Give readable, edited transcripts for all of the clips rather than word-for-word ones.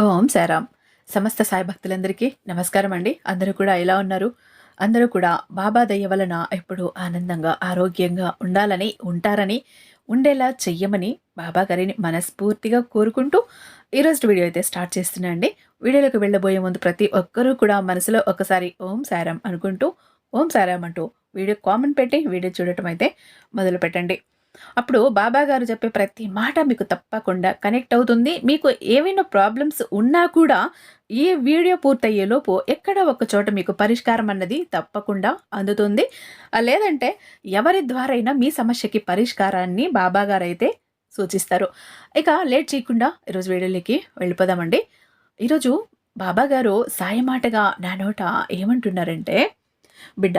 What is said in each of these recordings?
ఓం సాయిరామ్. సమస్త సాయి భక్తులందరికీ నమస్కారం అండి. అందరూ కూడా ఎలా ఉన్నారు? అందరూ కూడా బాబా దయ వలన ఎప్పుడూ ఆనందంగా, ఆరోగ్యంగా ఉండాలని, ఉంటారని, ఉండేలా చెయ్యమని బాబా గారిని మనస్ఫూర్తిగా కోరుకుంటూ ఈరోజు వీడియో అయితే స్టార్ట్ చేస్తున్నా అండి. వీడియోలోకి వెళ్ళబోయే ముందు ప్రతి ఒక్కరూ కూడా మనసులో ఒకసారి ఓం సాయిరామ్ అనుకుంటూ, ఓం సాయిరామ్ అంటూ వీడియో కామెంట్ పెట్టి వీడియో చూడటం అయితే మొదలుపెట్టండి. అప్పుడు బాబా గారు చెప్పే ప్రతి మాట మీకు తప్పకుండా కనెక్ట్ అవుతుంది. మీకు ఏవైనా ప్రాబ్లమ్స్ ఉన్నా కూడా ఈ వీడియో పూర్తయ్యేలోపు ఎక్కడ ఒక చోట మీకు పరిష్కారం అన్నది తప్పకుండా అందుతుంది. లేదంటే ఎవరి ద్వారైనా మీ సమస్యకి పరిష్కారాన్ని బాబా గారైతే సూచిస్తారు. ఇక లేట్ చేయకుండా ఈరోజు వీడియోలోకి వెళ్ళిపోదామండి. ఈరోజు బాబా గారు సాయి మాటగా నా నోట ఏమంటున్నారంటే, "బిడ్డ,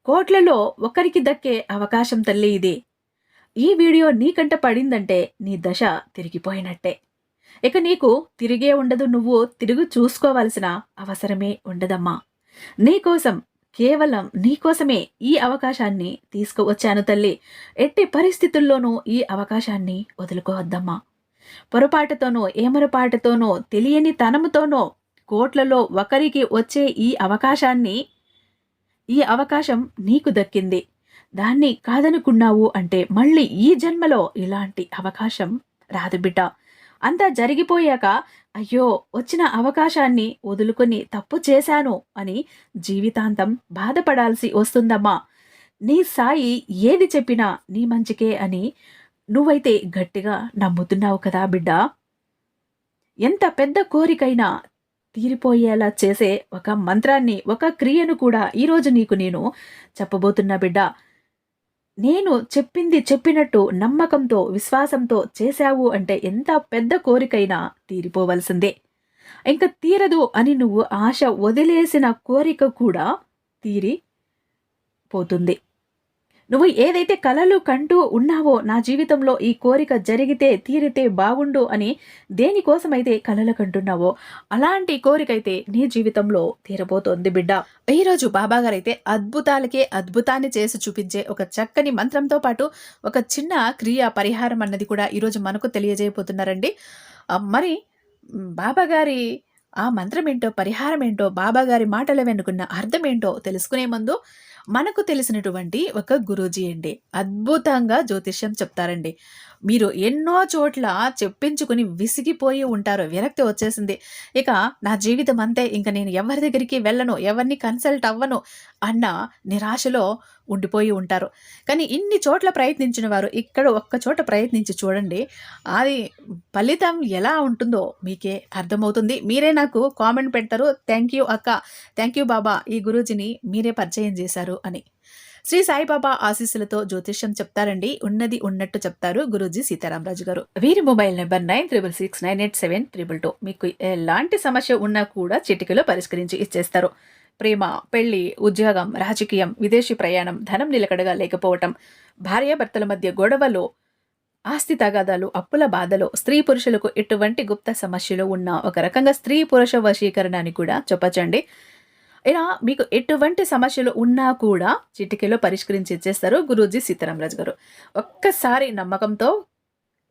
కోట్లలో ఒకరికి దక్కే అవకాశం తల్లి ఇది. ఈ వీడియో నీకంట పడిందంటే నీ దశ తిరిగిపోయినట్టే. ఇక నీకు తిరిగే ఉండదు. నువ్వు తిరిగి చూసుకోవాల్సిన అవసరమే ఉండదమ్మా. నీకోసం, కేవలం నీకోసమే ఈ అవకాశాన్ని తీసుకువచ్చాను తల్లి. ఎట్టి పరిస్థితుల్లోనూ ఈ అవకాశాన్ని వదులుకోవద్దమ్మా. పొరపాటుతోనో, ఏమరపాటుతోనో, తెలియని తనముతోనో కోట్లలో ఒకరికి వచ్చే ఈ అవకాశం నీకు దక్కింది. దాన్ని కాదనుకున్నావు అంటే మళ్ళీ ఈ జన్మలో ఇలాంటి అవకాశం రాదు బిడ్డ. అంతా జరిగిపోయాక అయ్యో వచ్చిన అవకాశాన్ని వదులుకొని తప్పు చేశాను అని జీవితాంతం బాధపడాల్సి వస్తుందమ్మా. నీ సాయి ఏది చెప్పినా నీ మంచికే అని నువ్వైతే గట్టిగా నమ్ముతున్నావు కదా బిడ్డ. ఎంత పెద్ద కోరికైనా తీరిపోయేలా చేసే ఒక మంత్రాన్ని, ఒక క్రియను కూడా ఈరోజు నీకు నేను చెప్పబోతున్నా బిడ్డ. నేను చెప్పింది చెప్పినట్టు నమ్మకంతో, విశ్వాసంతో చేశావు అంటే ఎంత పెద్ద కోరికైనా తీరిపోవలసిందే. ఇంక తీరదు అని నువ్వు ఆశ వదిలేసిన కోరిక కూడా తీరిపోతుంది. నువ్వు ఏదైతే కలలు కంటూ ఉన్నావో, నా జీవితంలో ఈ కోరిక జరిగితే తీరితే బాగుండు అని దేనికోసమైతే కలలు కంటున్నావో అలాంటి కోరికైతే నీ జీవితంలో తీరబోతోంది బిడ్డ. ఈరోజు బాబా గారైతే అద్భుతాలకే అద్భుతాన్ని చేసి చూపించే ఒక చక్కని మంత్రంతో పాటు ఒక చిన్న క్రియ పరిహారం అన్నది కూడా ఈరోజు మనకు తెలియజేయబోతున్నారండి. మరి బాబా గారి ఆ మంత్రం ఏంటో, పరిహారం ఏంటో, బాబా గారి మాటల వెనుకున్న అర్థం ఏంటో తెలుసుకునే ముందు మనకు తెలిసినటువంటి ఒక గురూజీ అండి అద్భుతంగా జ్యోతిష్యం చెప్తారండి. మీరు ఎన్నో చోట్ల చెప్పించుకుని విసిగిపోయి ఉంటారు, విరక్తి వచ్చేసింది. ఇక నా జీవితం అంతే, ఇంక నేను ఎవరి దగ్గరికి వెళ్ళను, ఎవరిని కన్సల్ట్ అవ్వను అన్న నిరాశలో ఉండిపోయి ఉంటారు. కానీ ఇన్ని చోట్ల ప్రయత్నించిన వారు ఇక్కడ ఒక్క చోట ప్రయత్నించి చూడండి. అది ఫలితం ఎలా ఉంటుందో మీకే అర్థమవుతుంది. మీరే నాకు కామెంట్ పెడతారు, థ్యాంక్ యూ అక్క, థ్యాంక్ యూ బాబా, ఈ గురూజీని మీరే పరిచయం చేశారు అని. శ్రీ సాయిబాబా ఆశీస్సులతో జ్యోతిష్యం చెప్తారండి. ఉన్నది ఉన్నట్టు చెప్తారు గురూజీ సీతారామరాజు గారు. వీరి మొబైల్ నెంబర్ 96698722. మీకు ఎలాంటి సమస్య ఉన్నా కూడా చిటికలో పరిష్కరించి ఇచ్చేస్తారు. ప్రేమ, పెళ్లి, ఉద్యోగం, రాజకీయం, విదేశీ ప్రయాణం, ధనం నిలకడగా లేకపోవటం, భార్యాభర్తల మధ్య గొడవలు, ఆస్తి తగాదాలు, అప్పుల బాధలు, స్త్రీ పురుషులకు ఎటువంటి గుప్త సమస్యలు ఉన్నా ఒక రకంగా స్త్రీ పురుష వశీకరణ అని కూడా చెప్పచ్చండి. ఇలా మీకు ఎటువంటి సమస్యలు ఉన్నా కూడా చిటికెలో పరిష్కరించి ఇచ్చేస్తారు గురూజీ సీతారామరాజు గారు. ఒక్కసారి నమ్మకంతో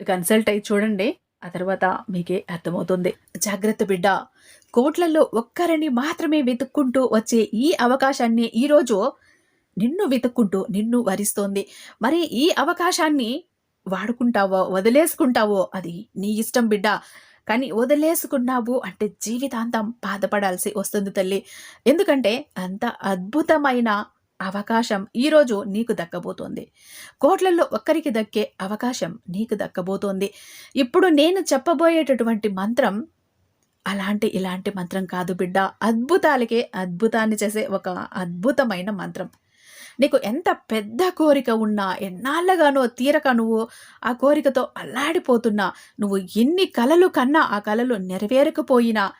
కన్సల్ట్ అయ్యి చూడండి, ఆ తర్వాత మీకే అర్థమవుతుంది. జాగ్రత్త బిడ్డ, కోట్లలో ఒక్కరిని మాత్రమే వెతుక్కుంటూ వచ్చే ఈ అవకాశాన్ని ఈరోజు నిన్ను వెతుక్కుంటూ నిన్ను వరిస్తోంది. మరి ఈ అవకాశాన్ని వాడుకుంటావో వదిలేసుకుంటావో అది నీ ఇష్టం బిడ్డ. కానీ వదిలేసుకున్నావు అంటే జీవితాంతం బాధపడాల్సి వస్తుంది తల్లి. ఎందుకంటే అంత అద్భుతమైన అవకాశం ఈరోజు నీకు దక్కబోతోంది. కోట్లల్లో ఒక్కరికి దక్కే అవకాశం నీకు దక్కబోతోంది. ఇప్పుడు నేను చెప్పబోయేటటువంటి మంత్రం ఇలాంటి మంత్రం కాదు బిడ్డ. అద్భుతాలకే అద్భుతాన్ని చేసే ఒక అద్భుతమైన మంత్రం. నీకు ఎంత పెద్ద కోరిక ఉన్నా, ఎన్నాళ్ళగానో తీరక నువ్వు ఆ కోరికతో అల్లాడిపోతున్నా, నువ్వు ఎన్ని కలలు కన్నా ఆ కలలు నెరవేరకపోయినా,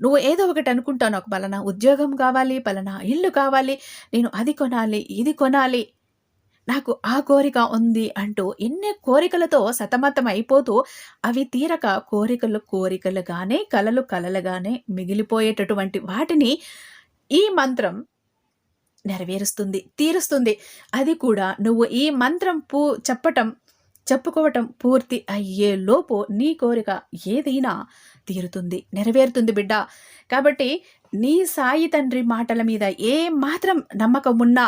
నువ్వు ఏదో ఒకటి అనుకుంటావు, నాకు పలానా ఉద్యోగం కావాలి, పలానా ఇల్లు కావాలి, నేను అది కొనాలి, ఇది కొనాలి, నాకు ఆ కోరిక ఉంది అంటూ ఎన్ని కోరికలతో సతమతం అయిపోతూ అవి తీరక కోరికలు కోరికలుగానే, కలలు కలలుగానే మిగిలిపోయేటటువంటి వాటిని ఈ మంత్రం నెరవేరుస్తుంది, తీరుస్తుంది. అది కూడా నువ్వు ఈ మంత్రం చెప్పటం చెప్పుకోవటం పూర్తి అయ్యేలోపు నీ కోరిక ఏదైనా తీరుతుంది, నెరవేరుతుంది బిడ్డ. కాబట్టి నీ సాయి తండ్రి మాటల మీద ఏ మాత్రం నమ్మకం ఉన్నా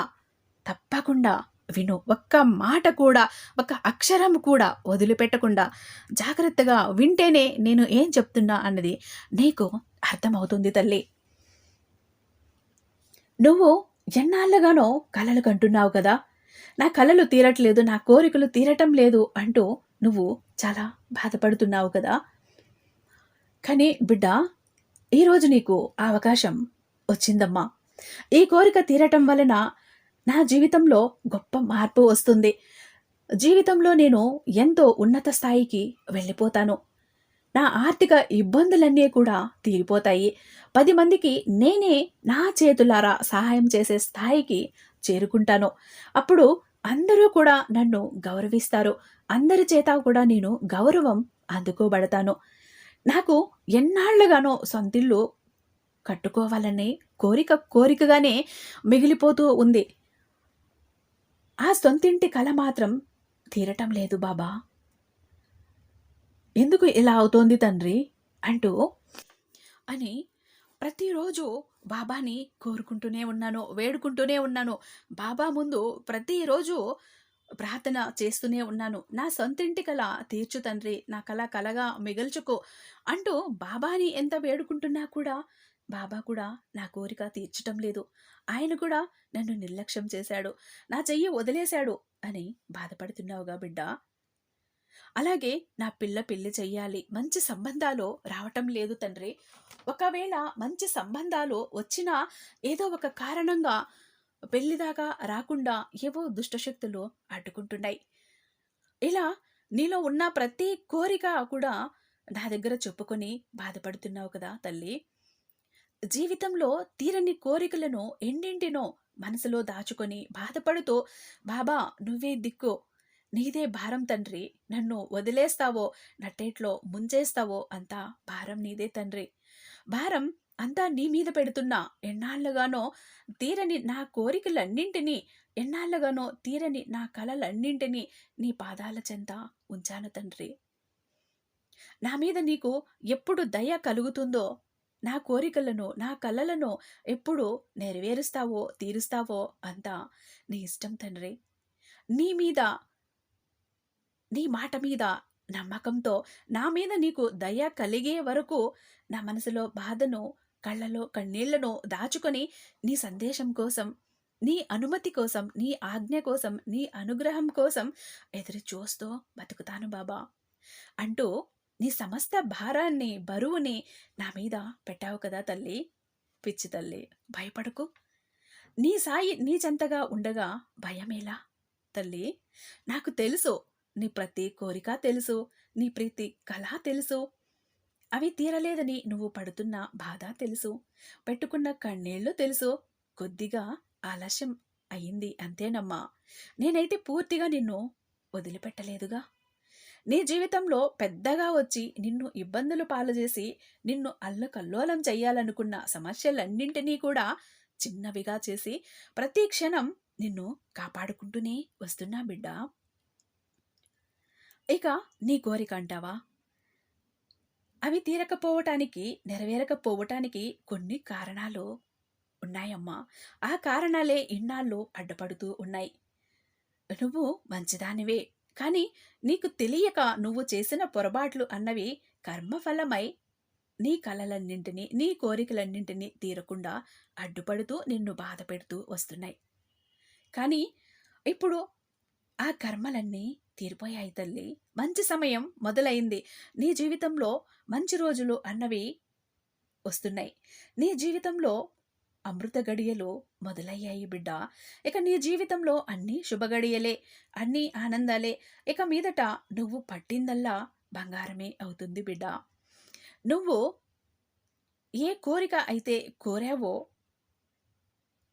తప్పకుండా విను. ఒక్క మాట కూడా, ఒక్క అక్షరం కూడా వదిలిపెట్టకుండా జాగ్రత్తగా వింటేనే నేను ఏం చెప్తున్నా అన్నది నీకు అర్థమవుతుంది తల్లి. నువ్వు ఎన్నాళ్ళుగానో కలలు కంటున్నావు కదా, నా కలలు తీరట్లేదు, నా కోరికలు తీరటం లేదు అంటూ నువ్వు చాలా బాధపడుతున్నావు కదా. కానీ బిడ్డ, ఈరోజు నీకు ఆ అవకాశం వచ్చిందమ్మా. ఈ కోరిక తీరటం వలన నా జీవితంలో గొప్ప మార్పు వస్తుంది. జీవితంలో నేను ఎంతో ఉన్నత స్థాయికి వెళ్ళిపోతాను. నా ఆర్థిక ఇబ్బందులన్నీ కూడా తీరిపోతాయి. 10 మందికి నేనే నా చేతులారా సహాయం చేసే స్థాయికి చేరుకుంటాను. అప్పుడు అందరూ కూడా నన్ను గౌరవిస్తారు. అందరి చేత కూడా నేను గౌరవం అందుకోబడతాను. నాకు ఎన్నాళ్లుగానో సొంతిల్లు కట్టుకోవాలనే కోరికగానే మిగిలిపోతూ ఉంది. ఆ సొంతింటి కల మాత్రం తీరటం లేదు బాబా. ఎందుకు ఇలా అవుతోంది తండ్రి అంటూ అని ప్రతిరోజు బాబాని కోరుకుంటూనే ఉన్నాను, వేడుకుంటూనే ఉన్నాను. బాబా ముందు ప్రతిరోజు ప్రార్థన చేస్తూనే ఉన్నాను. నా సొంతింటి కల తీర్చు తండ్రి, నా కల కలగా మిగల్చుకో అంటూ బాబాని ఎంత వేడుకుంటున్నా కూడా బాబా కూడా నా కోరిక తీర్చటం లేదు. ఆయన కూడా నన్ను నిర్లక్ష్యం చేశాడు, నా చెయ్యి వదిలేశాడు అని బాధపడుతున్నావుగా బిడ్డ. అలాగే నా పిల్ల పెళ్లి చెయ్యాలి, మంచి సంబంధాలు రావటం లేదు తండ్రి. ఒకవేళ మంచి సంబంధాలు వచ్చినా ఏదో ఒక కారణంగా పెళ్లి దాకా రాకుండా ఏవో దుష్టశక్తులు అడ్డుకుంటున్నాయి. ఇలా నీలో ఉన్న ప్రతి కోరిక కూడా నా దగ్గర చెప్పుకొని బాధపడుతున్నావు కదా తల్లి. జీవితంలో తీరని కోరికలను ఎన్నింటినో మనసులో దాచుకొని బాధపడుతూ, బాబా నువ్వే దిక్కు, నీదే భారం తండ్రి, నన్ను వదిలేస్తావో నట్టేట్లో ముంచేస్తావో అంతా భారం నీదే తండ్రి, భారం అంతా నీ మీద పెడుతున్నా. ఎన్నాళ్ళుగానో తీరని నా కోరికలన్నింటినీ, ఎన్నాళ్ళుగానో తీరని నా కలలన్నింటినీ నీ పాదాల చెంత ఉంచాను తండ్రి. నా మీద నీకు ఎప్పుడు దయ కలుగుతుందో, నా కోరికలను, నా కలలను ఎప్పుడు నెరవేరుస్తావో తీరుస్తావో అంతా నీ ఇష్టం తండ్రి. నీ మీద, నీ మాట మీద నమ్మకంతో నా మీద నీకు దయ కలిగే వరకు నా మనసులో బాధను, కళ్ళలో కన్నీళ్లను దాచుకొని నీ సందేశం కోసం, నీ అనుమతి కోసం, నీ ఆజ్ఞ కోసం, నీ అనుగ్రహం కోసం ఎదురు చూస్తూ బతుకుతాను బాబా అంటూ నీ సమస్త భారాన్ని, బరువుని నా మీద పెట్టావు కదా తల్లి. పిచ్చి తల్లి, భయపడకు. నీ సాయి నీ చెంతగా ఉండగా భయమేలా తల్లి. నాకు తెలుసు, నీ ప్రతి కోరిక తెలుసు, నీ ప్రతి కళ తెలుసు. అవి తీరలేదని నువ్వు పడుతున్న బాధ తెలుసు, పెట్టుకున్న కన్నీళ్లు తెలుసు. కొద్దిగా ఆలస్యం అయింది అంతేనమ్మా. నేనైతే పూర్తిగా నిన్ను వదిలిపెట్టలేదుగా. నీ జీవితంలో పెద్దగా వచ్చి నిన్ను ఇబ్బందులు పాలుచేసి నిన్ను అల్లకల్లోలం చెయ్యాలనుకున్న సమస్యలన్నింటినీ కూడా చిన్నవిగా చేసి ప్రతి క్షణం నిన్ను కాపాడుకుంటూనే వస్తున్నా బిడ్డ. ఇక నీ కోరిక అంటావా, అవి తీరకపోవటానికి, నెరవేరకపోవటానికి కొన్ని కారణాలు ఉన్నాయమ్మా. ఆ కారణాలే ఇన్నాళ్ళు అడ్డుపడుతూ ఉన్నాయి. నువ్వు మంచిదానివే, కానీ నీకు తెలియక నువ్వు చేసిన పొరపాట్లు అన్నవి కర్మఫలమై నీ కలలన్నింటినీ, నీ కోరికలన్నింటినీ తీరకుండా అడ్డుపడుతూ నిన్ను బాధ పెడుతూ వస్తున్నాయి. కానీ ఇప్పుడు ఆ కర్మలన్నీ తీరిపోయాయి తల్లి. మంచి సమయం మొదలైంది. నీ జీవితంలో మంచి రోజులు అన్నవి వస్తున్నాయి. నీ జీవితంలో అమృత గడియలు మొదలయ్యాయి బిడ్డ. ఇక నీ జీవితంలో అన్నీ శుభగడియలే, అన్నీ ఆనందాలే. ఇక మీదట నువ్వు పట్టిందల్లా బంగారమే అవుతుంది బిడ్డ. నువ్వు ఏ కోరిక అయితే కోరావో,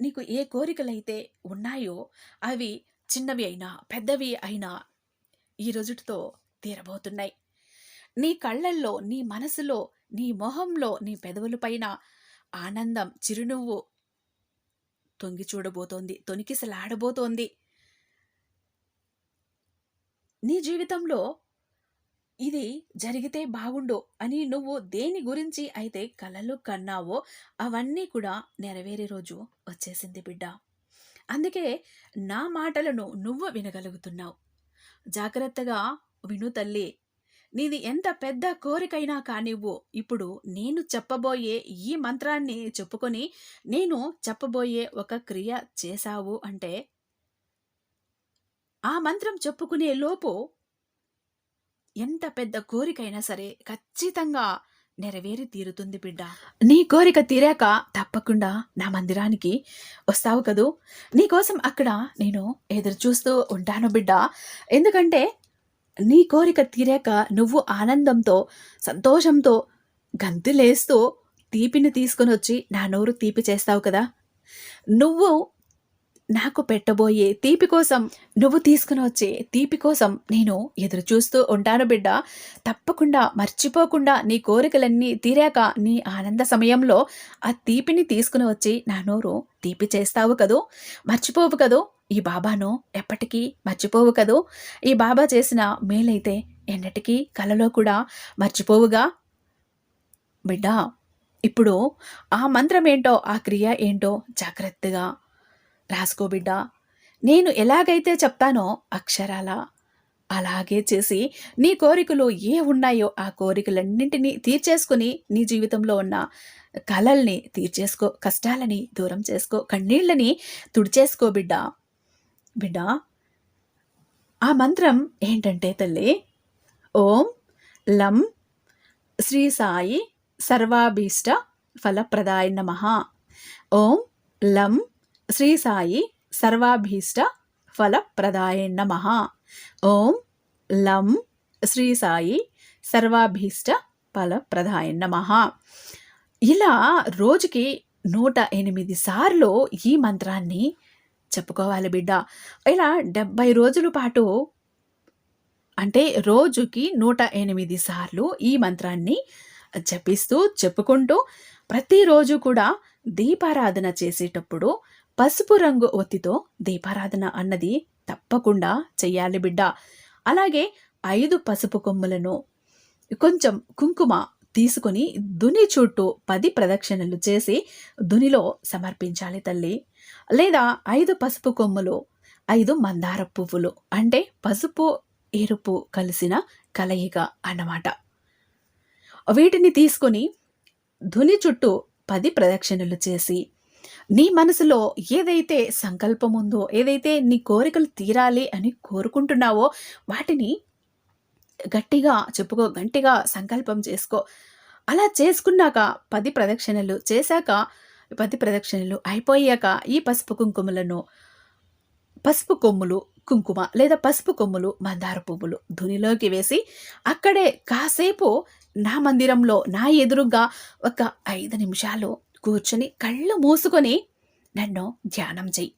నీకు ఏ కోరికలైతే ఉన్నాయో అవి చిన్నవి అయినా పెద్దవి అయినా ఈ రోజుతో తీరబోతున్నాయి. నీ కళ్ళల్లో, నీ మనసులో, నీ మొహంలో, నీ పెదవులపైన ఆనందం చిరునవ్వు తొంగి చూడబోతోంది, తొనికిసలాడబోతోంది. నీ జీవితంలో ఇది జరిగితే బాగుండు అని నువ్వు దేని గురించి అయితే కలలు కన్నావో అవన్నీ కూడా నెరవేరే రోజు వచ్చేసింది బిడ్డ. అందుకే నా మాటలను నువ్వు వినగలుగుతున్నావు. జాగ్రత్తగా విను తల్లి. నీది ఎంత పెద్ద కోరికైనా కానివ్వు, ఇప్పుడు నేను చెప్పబోయే ఈ మంత్రాన్ని చెప్పుకొని, నేను చెప్పబోయే ఒక క్రియ చేశావు అంటే, ఆ మంత్రం చెప్పుకునే లోపు ఎంత పెద్ద కోరికైనా సరే ఖచ్చితంగా నెరవేరి తీరుతుంది బిడ్డ. నీ కోరిక తీరాక తప్పకుండా నా మందిరానికి వస్తావు కదూ! నీకోసం అక్కడ నేను ఎదురు చూస్తూ ఉంటాను బిడ్డ. ఎందుకంటే నీ కోరిక తీరాక నువ్వు ఆనందంతో, సంతోషంతో గంతులేస్తూ తీపిని తీసుకొనొచ్చి నా నోరు తీపి చేస్తావు కదా! నువ్వు నాకు పెట్టబోయే తీపి కోసం, నువ్వు తీసుకుని వచ్చే తీపి కోసం నేను ఎదురు చూస్తూ ఉంటాను బిడ్డ. తప్పకుండా మర్చిపోకుండా నీ కోరికలన్నీ తీరాక నీ ఆనంద సమయంలో ఆ తీపిని తీసుకుని వచ్చి నా నోరు తీపి చేస్తావు కదూ! మర్చిపోవు కదూ! ఈ బాబాను ఎప్పటికీ మర్చిపోవు కదూ! ఈ బాబా చేసిన మేలైతే ఎన్నటికీ కలలో కూడా మర్చిపోవుగా బిడ్డ. ఇప్పుడు ఆ మంత్రం ఏంటో, ఆ క్రియ ఏంటో జాగ్రత్తగా రాసుకో బిడ్డ. నేను ఎలాగైతే చెప్తానో అక్షరాల అలాగే చేసి నీ కోరికలు ఏ ఉన్నాయో ఆ కోరికలన్నింటినీ తీర్చేసుకుని నీ జీవితంలో ఉన్న కలల్ని తీర్చేసుకో, కష్టాలని దూరం చేసుకో, కన్నీళ్ళని తుడిచేసుకో బిడ్డ. బిడ్డ, ఆ మంత్రం ఏంటంటే తల్లి, ఓం లం శ్రీ సాయి సర్వాభీష్ట ఫలప్రదాయ నమః. ఓం లం శ్రీ సాయి సర్వాభీష్ట ఫలప్రదాయ నమః. ఓం లం శ్రీ సాయి సర్వాభీష్ట ఫలప్రదాయ నమః. ఇలా రోజుకి 108 సార్లు ఈ మంత్రాన్ని చెప్పుకోవాలి బిడ్డ. ఇలా 70 రోజుల పాటు, అంటే రోజుకి 108 సార్లు ఈ మంత్రాన్ని జపిస్తూ చెప్పుకుంటూ ప్రతిరోజు కూడా దీపారాధన చేసేటప్పుడు పసుపు రంగు ఒత్తితో దీపారాధన అన్నది తప్పకుండా చెయ్యాలి బిడ్డ. అలాగే 5 పసుపు కొమ్ములను, కొంచెం కుంకుమ తీసుకొని దుని చుట్టూ 10 ప్రదక్షిణలు చేసి దునిలో సమర్పించాలి తల్లి. లేదా 5 పసుపు కొమ్ములు, 5 మందార పువ్వులు, అంటే పసుపు ఎరుపు కలిసిన కలయిక అన్నమాట. వీటిని తీసుకొని ధుని చుట్టూ 10 ప్రదక్షిణలు చేసి నీ మనసులో ఏదైతే సంకల్పం ఉందో, ఏదైతే నీ కోరికలు తీరాలి అని కోరుకుంటున్నావో వాటిని గట్టిగా చెప్పుకో, గట్టిగా సంకల్పం చేసుకో. అలా చేసుకున్నాక 10 ప్రదక్షిణలు చేశాక, 10 ప్రదక్షిణలు అయిపోయాక ఈ పసుపు కుంకుమలను, పసుపు కొమ్ములు కుంకుమ లేదా పసుపు కొమ్ములు మందార పువ్వులు ధునిలోకి వేసి అక్కడే కాసేపు నా మందిరంలో నా ఎదురుగా ఒక 5 నిమిషాలు కూర్చొని కళ్ళు మూసుకొని నన్ను ధ్యానం చెయ్యి.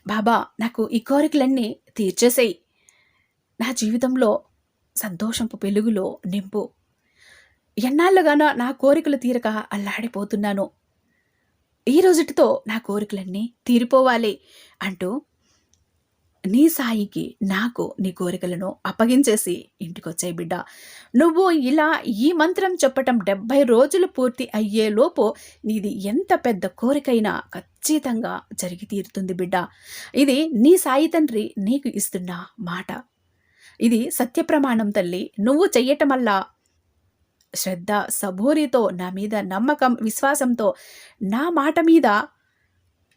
బాబా, నాకు ఈ కోరికలన్నీ తీర్చేసేయి, నా జీవితంలో సంతోషంపు వెలుగులో నింపు, ఎన్నాళ్ళుగానో నా కోరికలు తీరక అల్లాడిపోతున్నాను, ఈ రోజుటితో నా కోరికలన్నీ తీరిపోవాలి అంటూ నీ సాయికి, నాకు నీ కోరికలను అప్పగించేసి ఇంటికొచ్చాయి బిడ్డ. నువ్వు ఇలా ఈ మంత్రం చెప్పటం 70 రోజులు పూర్తి అయ్యేలోపు నీది ఎంత పెద్ద కోరికైనా ఖచ్చితంగా జరిగి తీరుతుంది బిడ్డ. ఇది నీ సాయి తండ్రి నీకు ఇస్తున్న మాట. ఇది సత్యప్రమాణం తల్లి. నువ్వు చెయ్యటం వల్ల శ్రద్ధ సబూరితో, నా మీద నమ్మకం విశ్వాసంతో, నా మాట మీద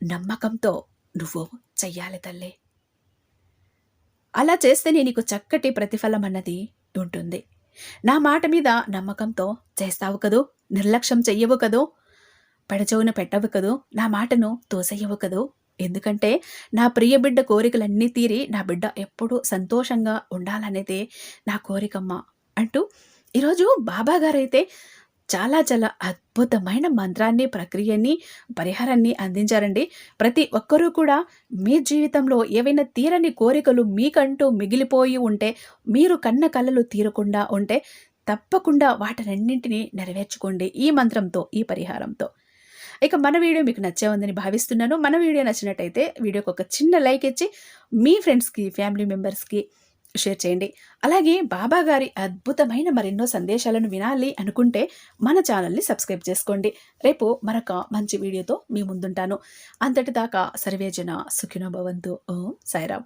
నమ్మకంతో నువ్వు చెయ్యాలి తల్లి. అలా చేస్తేనే నీకు చక్కటి ప్రతిఫలం అన్నది ఉంటుంది. నా మాట మీద నమ్మకంతో చేస్తావు కదూ, నిర్లక్ష్యం చెయ్యవు కదూ, పెడచెవున పెట్టవు కదూ, నా మాటను తోసేయవు కదూ. ఎందుకంటే నా ప్రియ బిడ్డ కోరికలన్నీ తీరి నా బిడ్డ ఎప్పుడూ సంతోషంగా ఉండాలనేదే నా కోరికమ్మ అంటూ ఈరోజు బాబా గారైతే చాలా చాలా అద్భుతమైన మంత్రాన్ని, ప్రక్రియని, పరిహారాన్ని అందించారండి. ప్రతి ఒక్కరూ కూడా మీ జీవితంలో ఏవైనా తీరని కోరికలు మీకంటూ మిగిలిపోయి ఉంటే, మీరు కన్న కలలు తీరకుండా ఉంటే తప్పకుండా వాటన్నింటినీ నెరవేర్చుకోండి ఈ మంత్రంతో, ఈ పరిహారంతో. ఇక మన వీడియో మీకు నచ్చే ఉందని భావిస్తున్నాను. మన వీడియో నచ్చినట్టయితే వీడియోకి ఒక చిన్న లైక్ ఇచ్చి మీ ఫ్రెండ్స్కి, ఫ్యామిలీ మెంబర్స్కి షేర్ చేయండి. అలాగే బాబా గారి అద్భుతమైన మరెన్నో సందేశాలను వినాలి అనుకుంటే మన ఛానల్‌ని సబ్స్క్రైబ్ చేసుకోండి. రేపు మరొక మంచి వీడియోతో మీ ముందుంటాను. అంతటిదాకా సర్వేజన సుఖినో భవంతు. ఓం సాయిరాం.